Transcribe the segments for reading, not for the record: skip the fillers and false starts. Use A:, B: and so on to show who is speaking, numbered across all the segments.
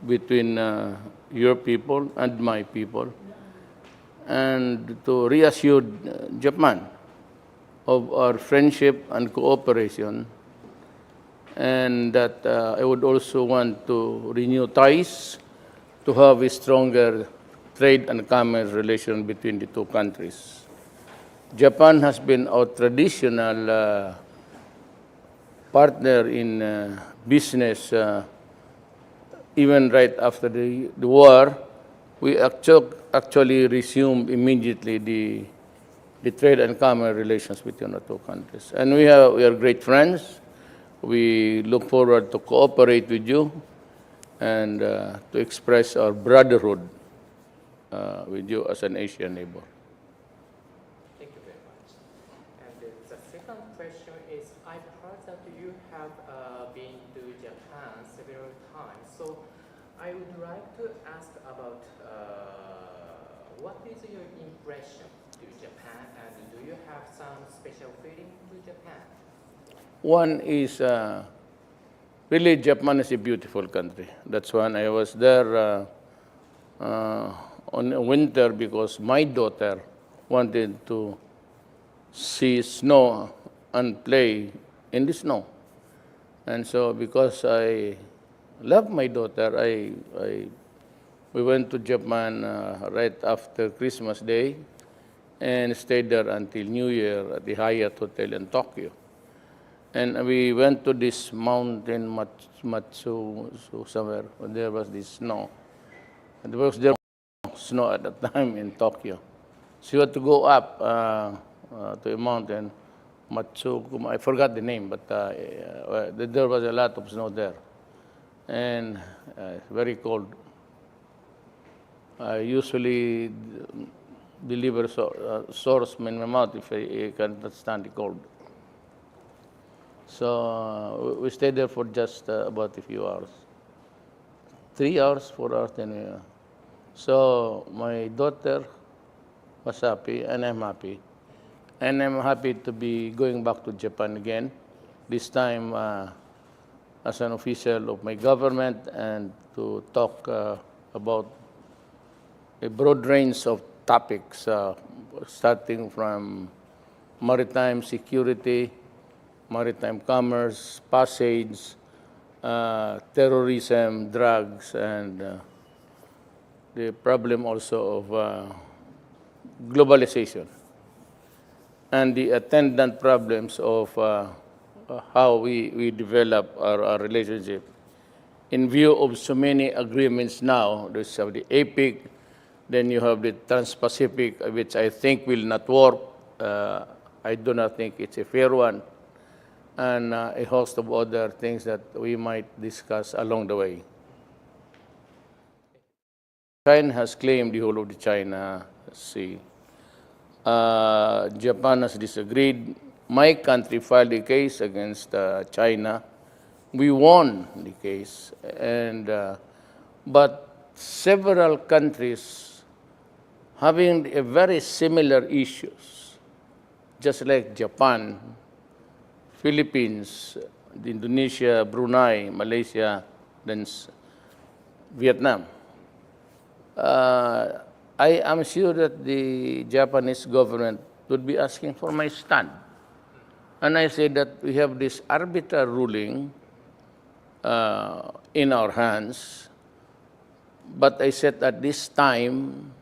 A: between your people and my people, and to reassure Japan of our friendship and cooperation, and that I would also want to renew ties to have a stronger trade and commerce relation between the two countries. Japan has been our traditional partner in business. Even right after the war, we actually resumed immediately the trade and commerce relations between the two countries. And we are great friends. We look forward to cooperate with you and to express our brotherhood with you as an Asian neighbor.
B: Thank you very much. And the second question is, I've heard that you have been to Japan several times. So I would like to ask about what is your impression to Japan, and do you have some special feeling to Japan?
A: One is really Japan is a beautiful country. That's when I was there on winter because my daughter wanted to see snow and play in the snow. And so because I love my daughter, we went to Japan right after Christmas Day and stayed there until New Year at the Hyatt Hotel in Tokyo. And we went to this mountain, Matsu, somewhere, where there was this snow. And there was snow at that time in Tokyo. So you had to go up to a mountain, Matsu, I forgot the name, but there was a lot of snow there. And very cold. I usually deliver sores in my mouth if I cannot stand the cold. So we stayed there for just about a few hours. 3 hours, 4 hours, then so my daughter was happy, and I'm happy. And I'm happy to be going back to Japan again, this time as an official of my government, and to talk about a broad range of topics, starting from maritime security, maritime commerce, passage, terrorism, drugs, and the problem also of globalization, and the attendant problems of how we develop our relationship. In view of so many agreements now, there's the APEC, then you have the Trans-Pacific, which I think will not work. I do not think it's a fair one, and a host of other things that we might discuss along the way. China has claimed the whole of the China Sea. Japan has disagreed. My country filed a case against China. We won the case, and but several countries having a very similar issues, just like Japan, Philippines, Indonesia, Brunei, Malaysia, then Vietnam. I am sure that the Japanese government would be asking for my stand. And I say that we have this arbiter ruling in our hands, but I said at this time,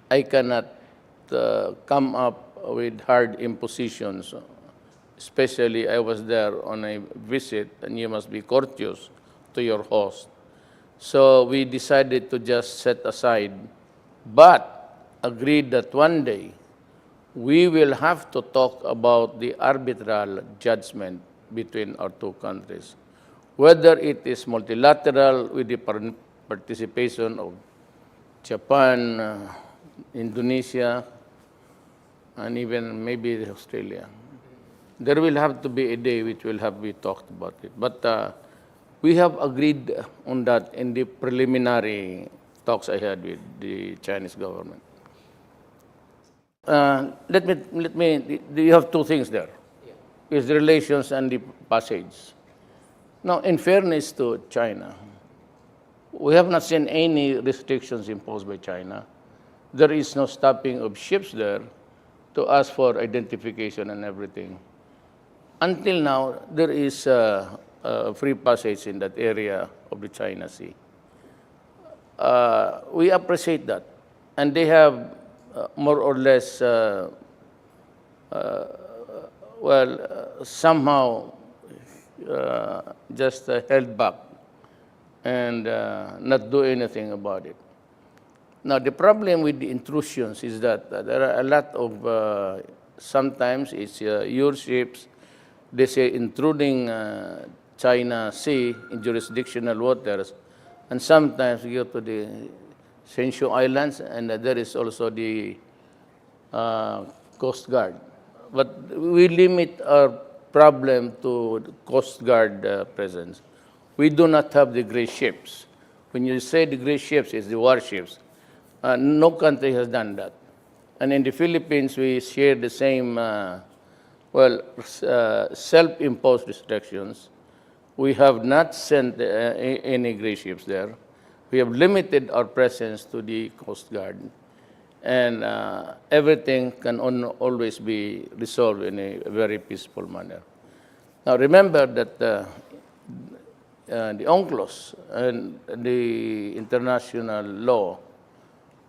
A: I cannot come up with hard impositions. Especially, I was there on a visit, and you must be courteous to your host. So we decided to just set aside, but agreed that one day we will have to talk about the arbitral judgment between our two countries, whether it is multilateral with the participation of Japan, Indonesia, and even maybe Australia. There will have to be a day which will have we talked about it. But we have agreed on that in the preliminary talks I had with the Chinese government. Let me. You have two things there: is the relations and the passage. Now, in fairness to China, we have not seen any restrictions imposed by China. There is no stopping of ships there to ask for identification and everything. Until now, there is free passage in that area of the China Sea. We appreciate that. And they have more or less, somehow just held back and not do anything about it. Now, the problem with the intrusions is that there are a lot of, sometimes it's your ships, they say intruding China Sea in jurisdictional waters, and sometimes you go to the Senshu Islands, and there is also the Coast Guard. But we limit our problem to the Coast Guard presence. We do not have the gray ships. When you say the gray ships, it's the warships. No country has done that. And in the Philippines, we share the same, self-imposed restrictions. We have not sent any gray ships there. We have limited our presence to the Coast Guard. And everything can always be resolved in a very peaceful manner. Now remember that the UNCLOS and the international law,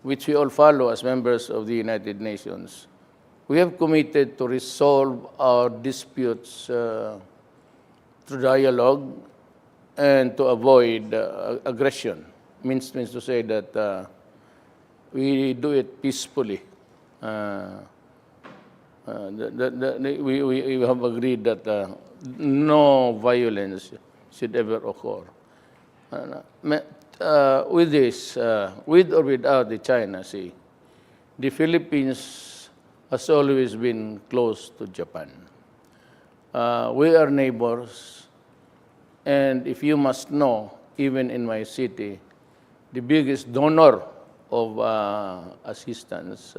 A: which we all follow as members of the United Nations, we have committed to resolve our disputes through dialogue and to avoid aggression. Means to say that we do it peacefully. We have agreed that no violence should ever occur. With this, with or without the China Sea, the Philippines has always been close to Japan. We are neighbors, and if you must know, even in my city, the biggest donor of assistance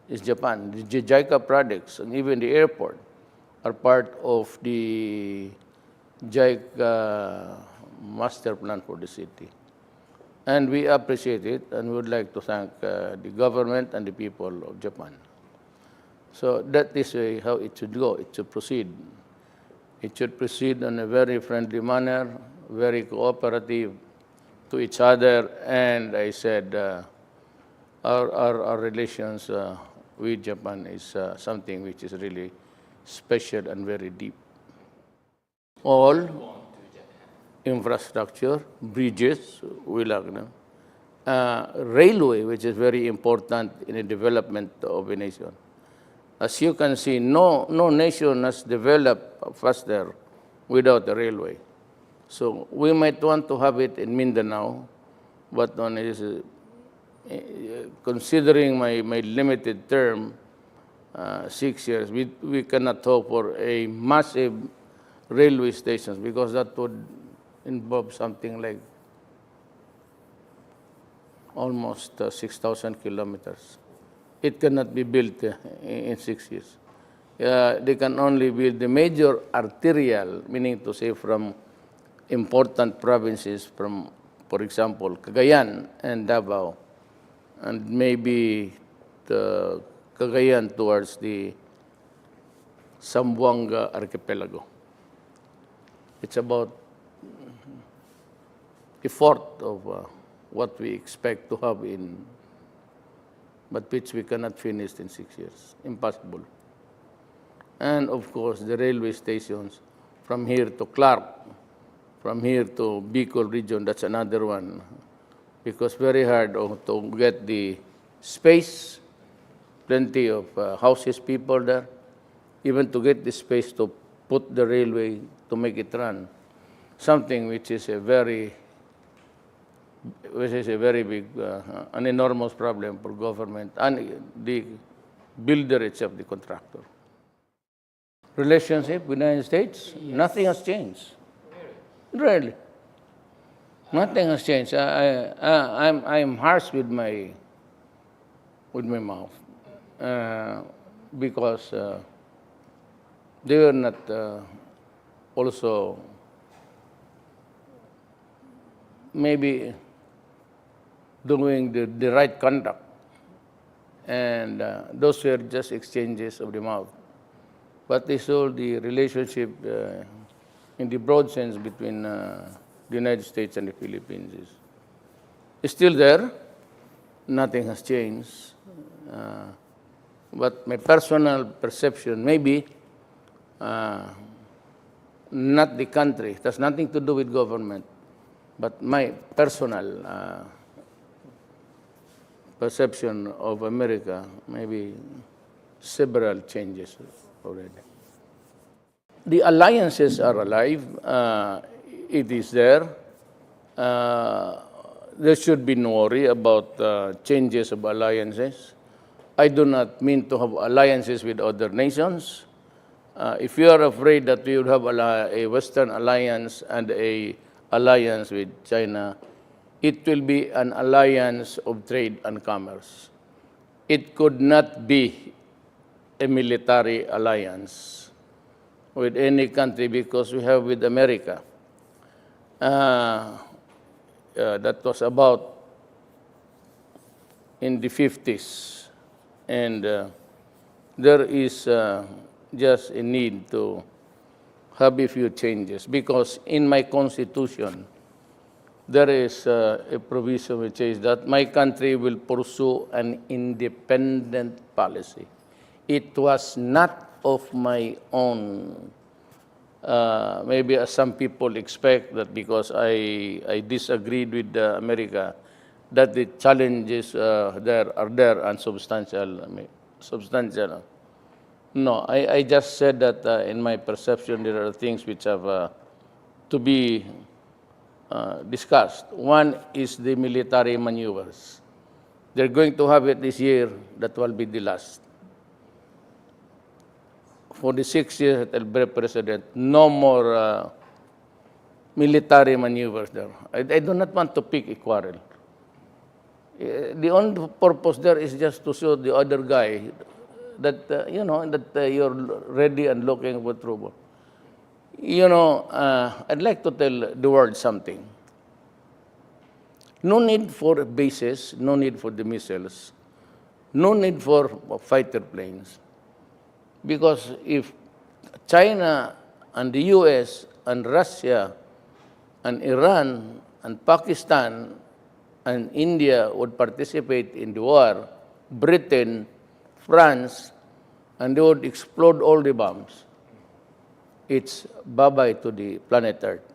A: is Japan. The JICA projects and even the airport are part of the JICA master plan for the city. And we appreciate it, and we would like to thank the government and the people of Japan. So that is how it should go. It should proceed. It should proceed in a very friendly manner, very cooperative to each other, and I said our relations with Japan is something which is really special and very deep. All infrastructure, bridges, railway, which is very important in the development of a nation. As you can see, no nation has developed faster without a railway. So we might want to have it in Mindanao, but on considering my limited term, 6 years, we cannot hope for a massive railway stations because that would involve something like almost 6,000 kilometers. It cannot be built in 6 years. They can only build the major arterial, meaning to say from important provinces, from, for example, Cagayan and Davao, and maybe the Cagayan towards the Zamboanga archipelago. It's about a fourth of what we expect to have but which we cannot finish in 6 years. Impossible. And of course, the railway stations from here to Clark, from here to Bicol region, that's another one. Because very hard to get the space, plenty of houses, people there, even to get the space to put the railway to make it run. Something which is a very big, an enormous problem for government and the builder itself, the contractor. Relationship with the United States, yes. Nothing has changed. Really. Nothing has changed. I'm harsh with my mouth because they were not also maybe doing the right conduct. And those were just exchanges of the mouth. But this all the relationship in the broad sense between the United States and the Philippines is still there. Nothing has changed. But my personal perception, maybe not the country, it has nothing to do with government, but my personal perception of America, maybe several changes already. The alliances are alive. It is there. There should be no worry about changes of alliances. I do not mean to have alliances with other nations. If you are afraid that we would have a Western alliance and a alliance with China, it will be an alliance of trade and commerce. It could not be a military alliance with any country because we have with America. That was about in the 50s. And there is just a need to have a few changes because in my constitution, there is a provision which says that my country will pursue an independent policy. It was not of my own. Maybe as some people expect that because I disagreed with America, that the challenges there are there and substantial. No, I just said that in my perception there are things which have to be discussed. One is the military maneuvers. They're going to have it this year. That will be the last. For the 6 years that I'll be president, no more military maneuvers there. I do not want to pick a quarrel. The only purpose there is just to show the other guy that, that you're ready and looking for trouble. I'd like to tell the world something. No need for bases, no need for the missiles, no need for fighter planes. Because if China and the US and Russia and Iran and Pakistan and India would participate in the war, Britain, France, and they would explode all the bombs, it's bye-bye to the planet Earth.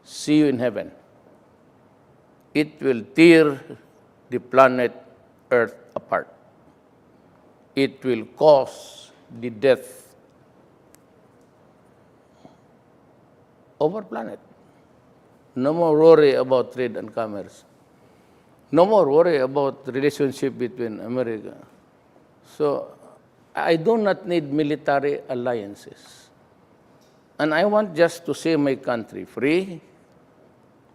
A: See you in heaven. It will tear the planet Earth apart. It will cause the death of our planet. No more worry about trade and commerce. No more worry about the relationship between America. So I do not need military alliances. And I want just to see my country free,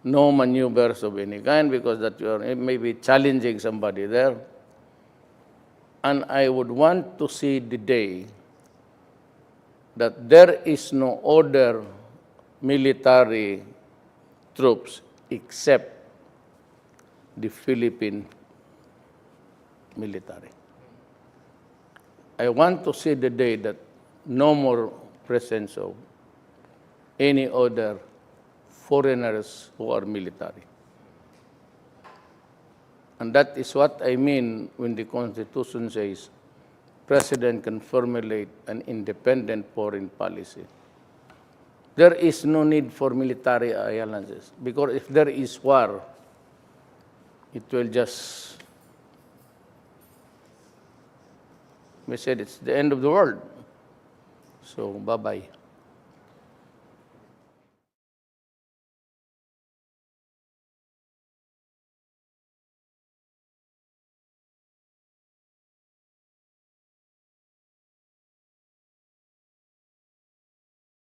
A: no maneuvers of any kind, because that you are maybe challenging somebody there. And I would want to see the day that there is no other military troops except the Philippine military. I want to see the day that no more presence of any other foreigners who are military. And that is what I mean when the Constitution says President can formulate an independent foreign policy. There is no need for military alliances because if there is war, it will just, we said it's the end of the world. So bye-bye.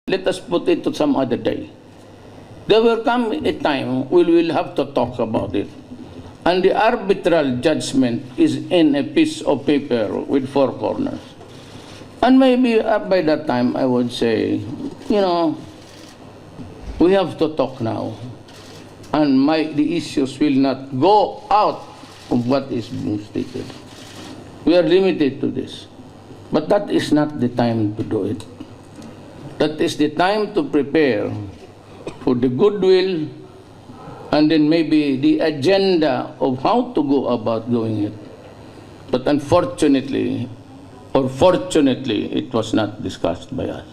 A: Let us put it to some other day. There will come a time we will have to talk about it. And the arbitral judgment is in a piece of paper with 4 corners. And maybe by that time I would say, we have to talk now. and the issues will not go out of what is being stated. We are limited to this. But that is not the time to do it. That is the time to prepare for the goodwill and then maybe the agenda of how to go about doing it. But unfortunately, or fortunately, it was not discussed by us.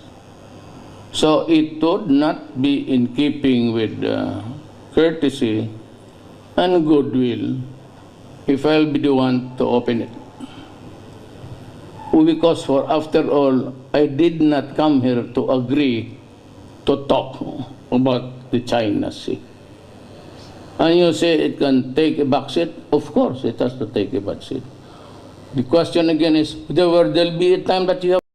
A: So it would not be in keeping with courtesy and goodwill if I'll be the one to open it. Because for after all, I did not come here to agree to talk about the China Sea. And you say it can take a back seat? Of course, it has to take a back seat. The question again is, there'll be a time that you have